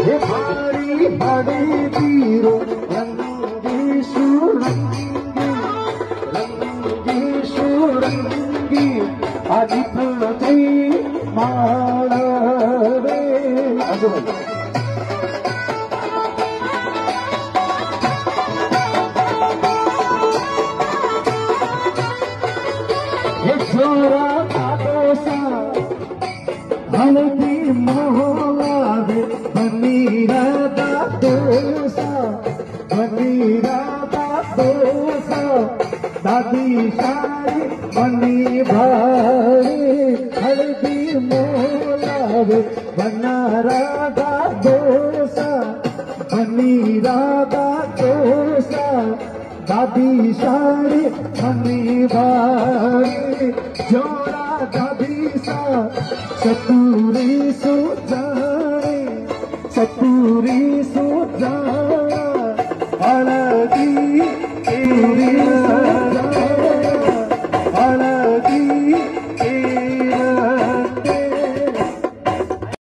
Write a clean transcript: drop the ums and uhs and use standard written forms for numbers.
हे भारी भारी तीरो रंगी सुरंगी आदि पृथ्वी माला रे असं छोरा काटोसा हल्दी मोहलावे बनीरा दा दोसा दादी सारी बनी भारी हल्दी मोहलावे बनारा दा दोसा बनीरा दा दोसा दादी सारी बनी भारी जोड़ा दादी सा सतूरी सो जाने